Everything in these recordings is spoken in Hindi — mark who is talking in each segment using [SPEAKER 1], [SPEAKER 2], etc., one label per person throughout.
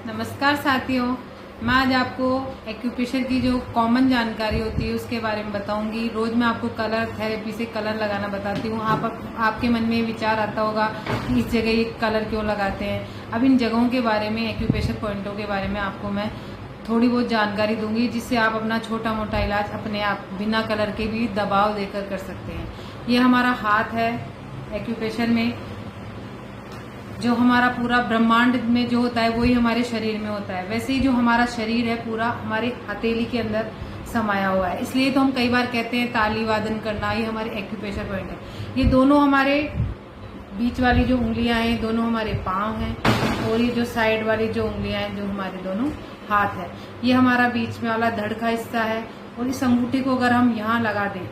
[SPEAKER 1] नमस्कार साथियों, मैं आज आपको एक्यूप्रेशर की जो कॉमन जानकारी होती है उसके बारे में बताऊंगी। रोज मैं आपको कलर थेरेपी से कलर लगाना बताती हूँ। आपके मन में विचार आता होगा कि इस जगह ये कलर क्यों लगाते हैं। अब इन जगहों के बारे में, एक्यूप्रेशर पॉइंटों के बारे में आपको मैं थोड़ी बहुत जानकारी दूंगी, जिससे आप अपना छोटा मोटा इलाज अपने आप बिना कलर के भी दबाव देकर कर सकते हैं। ये हमारा हाथ है। एक्यूप्रेशर में जो हमारा पूरा ब्रह्मांड में जो होता है वही हमारे शरीर में होता है। वैसे ही जो हमारा शरीर है पूरा हमारे हथेली के अंदर समाया हुआ है। इसलिए तो हम कई बार कहते हैं ताली वादन करना, ये हमारे एक्यूप्रेशर पॉइंट है। ये दोनों हमारे बीच वाली जो उंगलियां हैं दोनों हमारे पांव हैं, और ये जो साइड वाली जो उंगलियां हैं जो हमारे दोनों हाथ है, ये हमारा बीच में वाला धड़ का हिस्सा है। और इस अंगूठी को अगर हम यहाँ लगा दें,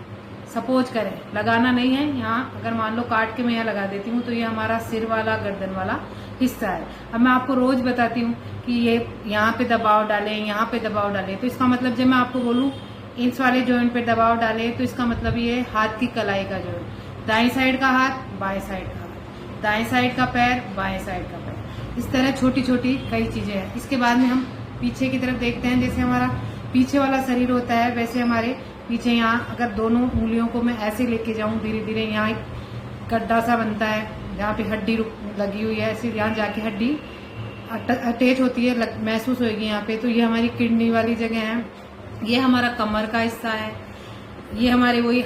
[SPEAKER 1] सपोज करें, लगाना नहीं है, यहाँ अगर मान लो काट के मैं यहाँ लगा देती हूँ तो ये हमारा सिर वाला गर्दन वाला हिस्सा है। अब मैं आपको रोज बताती हूँ कि ये यहाँ पे दबाव डालें, यहाँ पे दबाव डालें, तो इसका मतलब जब मैं आपको बोलूँ इंच वाले जॉइंट पे दबाव डालें तो इसका मतलब ये हाथ की कलाई का जॉइंट, दाएं साइड का हाथ, बाएं साइड का हाथ, दाएं साइड का पैर, बाएं साइड का पैर। इस तरह छोटी छोटी कई चीजें हैं। इसके बाद में हम पीछे की तरफ देखते हैं। जैसे हमारा पीछे वाला शरीर होता है वैसे हमारे पीछे यहाँ अगर दोनों उंगलियों को मैं ऐसे लेके जाऊं धीरे धीरे, यहाँ एक गड्ढा सा बनता है जहाँ पे हड्डी लगी हुई है, ऐसे यहाँ जाके हड्डी अटैच होती है, महसूस होगी यहाँ पे। तो ये हमारी किडनी वाली जगह है। ये हमारा कमर का हिस्सा है। ये हमारे वही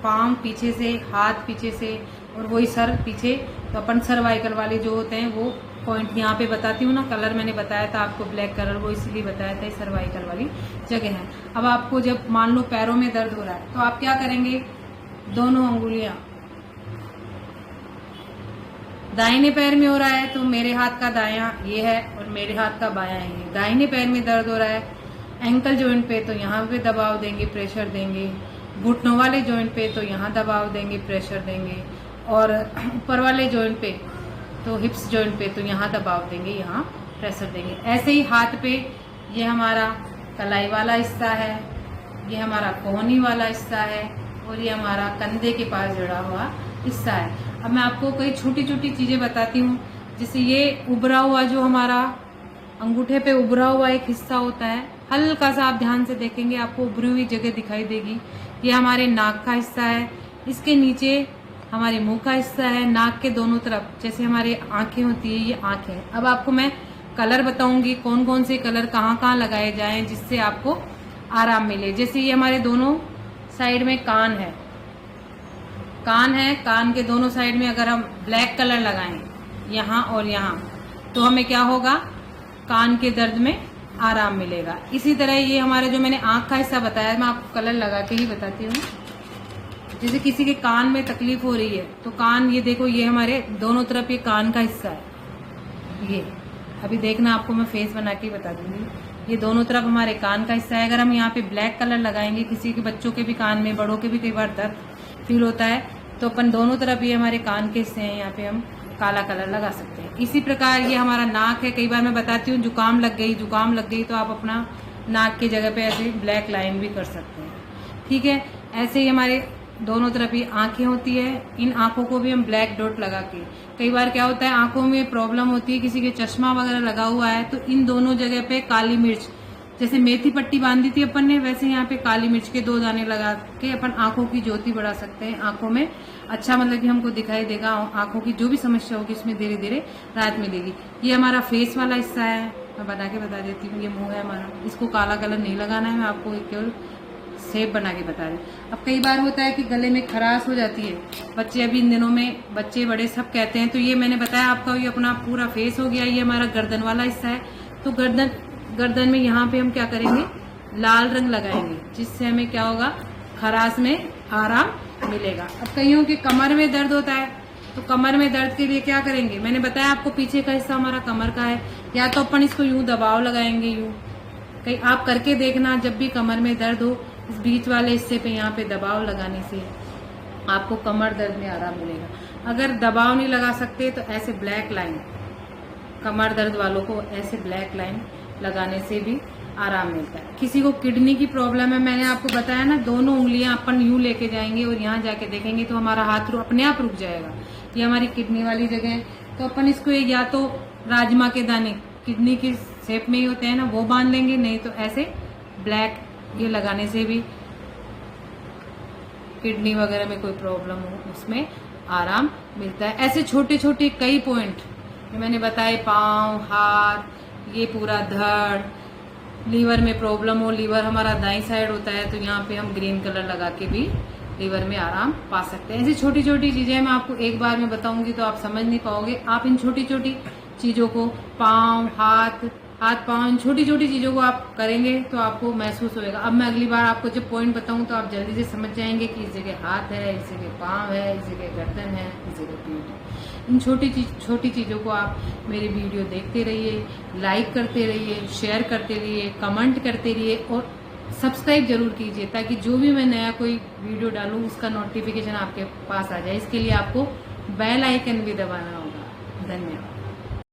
[SPEAKER 1] पाँव पीछे से, हाथ पीछे से, और वही सर पीछे। तो अपन सर्वाइकल वाले जो होते हैं वो पॉइंट यहाँ पे बताती हूँ ना। कलर मैंने बताया था आपको ब्लैक कलर, वो इसलिए बताया था, सर्वाइकल वाली जगह है। अब आपको जब मान लो पैरों में दर्द हो रहा है तो आप क्या करेंगे, दोनों अंगुलियां दाहिने पैर में हो रहा है तो मेरे हाथ का दायां ये है और मेरे हाथ का बायां ये। दाहिने पैर में दर्द हो रहा है एंकल जॉइंट पे तो यहाँ पे दबाव देंगे, प्रेशर देंगे। घुटनों वाले जॉइंट पे तो यहाँ दबाव देंगे, प्रेशर देंगे। और ऊपर वाले जॉइंट पे तो हिप्स जॉइंट पे तो यहाँ दबाव देंगे, यहाँ प्रेशर देंगे। ऐसे ही हाथ पे ये हमारा कलाई वाला हिस्सा है, ये हमारा कोहनी वाला हिस्सा है, और ये हमारा कंधे के पास जुड़ा हुआ हिस्सा है। अब मैं आपको कई छोटी छोटी चीजें बताती हूँ। जैसे ये उभरा हुआ जो हमारा अंगूठे पे उभरा हुआ एक हिस्सा होता है, हल्का सा आप ध्यान से देखेंगे आपको उभरी हुई जगह दिखाई देगी। ये हमारे नाक का हिस्सा है। इसके नीचे हमारे मुंह का हिस्सा है। नाक के दोनों तरफ जैसे हमारे आंखें होती है, ये आंखें है। अब आपको मैं कलर बताऊंगी कौन कौन से कलर कहाँ कहाँ लगाए जाएं जिससे आपको आराम मिले। जैसे ये हमारे दोनों साइड में कान है, कान के दोनों साइड में अगर हम ब्लैक कलर लगाएं यहाँ और यहाँ तो हमें क्या होगा, कान के दर्द में आराम मिलेगा। इसी तरह ये हमारे जो मैंने आंख का हिस्सा बताया, मैं आपको कलर लगा के ही बताती हूँ। जैसे किसी के कान में तकलीफ हो रही है तो कान, ये देखो ये हमारे दोनों तरफ ये कान का हिस्सा है। ये अभी देखना आपको मैं फेस बना के बता दूंगी। ये दोनों तरफ हमारे कान का हिस्सा है। अगर हम यहाँ पे ब्लैक कलर लगाएंगे, किसी के बच्चों के भी कान में, बड़ों के भी कई बार दर्द फील होता है, तो अपन दोनों तरफ ये हमारे कान के हिस्से हैं, यहाँ पे हम काला कलर लगा सकते हैं। इसी प्रकार ये हमारा नाक है। कई बार मैं बताती हूँ जुकाम लग गई तो आप अपना नाक की जगह पे ऐसे ब्लैक लाइन भी कर सकते हैं। ठीक है, ऐसे ही हमारे दोनों तरफ ये आंखें होती है। इन आंखों को भी हम ब्लैक डॉट लगा के, कई बार क्या होता है आंखों में प्रॉब्लम होती है, किसी के चश्मा वगैरह लगा हुआ है तो इन दोनों जगह पे काली मिर्च, जैसे मेथी पट्टी बांधी थी अपन ने, वैसे यहाँ पे काली मिर्च के 2 दाने लगा के अपन आंखों की ज्योति बढ़ा सकते हैं। आंखों में अच्छा मतलब कि हमको दिखाई देगा, आंखों की जो भी समस्या होगी इसमें धीरे धीरे राहत मिलेगी। ये हमारा फेस वाला हिस्सा है, मैं बना के बता देती हूँ। ये मुंह है हमारा, इसको काला कलर नहीं लगाना है, मैं आपको केवल शेप बना के बता रहे। अब कई बार होता है कि गले में खराश हो जाती है, बच्चे अभी इन दिनों में, बच्चे बड़े सब कहते हैं, तो ये मैंने बताया आपका ये अपना पूरा फेस हो गया। ये हमारा गर्दन वाला हिस्सा है। तो गर्दन में यहाँ पे हम क्या करेंगे, लाल रंग लगाएंगे, जिससे हमें क्या होगा, खराश में आराम मिलेगा। अब कईयों के कमर में दर्द होता है तो कमर में दर्द के लिए क्या करेंगे, मैंने बताया आपको पीछे का हिस्सा हमारा कमर का है। या तो अपन इसको यूं दबाव लगाएंगे, यूं कहीं आप करके देखना, जब भी कमर में दर्द हो इस बीच वाले हिस्से पे यहाँ पे दबाव लगाने से आपको कमर दर्द में आराम मिलेगा। अगर दबाव नहीं लगा सकते तो ऐसे ब्लैक लाइन, कमर दर्द वालों को ऐसे ब्लैक लाइन लगाने से भी आराम मिलता है। किसी को किडनी की प्रॉब्लम है, मैंने आपको बताया ना, दोनों उंगलियां अपन यूं लेके जाएंगे और यहाँ जाके देखेंगे तो हमारा हाथ अपने आप रुक जाएगा। ये हमारी किडनी वाली जगह है। तो अपन इसको या तो राजमा के दाने किडनी की शेप में ही होते हैं ना, वो बांध लेंगे, नहीं तो ऐसे ब्लैक ये लगाने से भी किडनी वगैरह में कोई प्रॉब्लम हो उसमें आराम मिलता है। ऐसे छोटे छोटे कई पॉइंट जो मैंने बताए, पाँव, हाथ, ये पूरा धड़, लीवर में प्रॉब्लम हो, लीवर हमारा दाईं साइड होता है तो यहाँ पे हम ग्रीन कलर लगा के भी लीवर में आराम पा सकते हैं। ऐसी छोटी छोटी चीजें मैं आपको एक बार में बताऊंगी तो आप समझ नहीं पाओगे। आप इन छोटी छोटी चीजों को, पाँव, हाथ पाँव, इन छोटी छोटी चीजों को आप करेंगे तो आपको महसूस होगा। अब मैं अगली बार आपको जब पॉइंट बताऊं तो आप जल्दी से समझ जाएंगे कि इस जगह हाथ है, इस जगह पाँव है, इस जगह गर्दन है, इस जगह पीठ है। इन छोटी चीजों को आप मेरी वीडियो देखते रहिए, लाइक करते रहिए, शेयर करते रहिए, कमेंट करते रहिए और सब्सक्राइब जरूर कीजिए ताकि जो भी मैं नया कोई वीडियो डालूं उसका नोटिफिकेशन आपके पास आ जाए। इसके लिए आपको बेल आइकन भी दबाना होगा। धन्यवाद।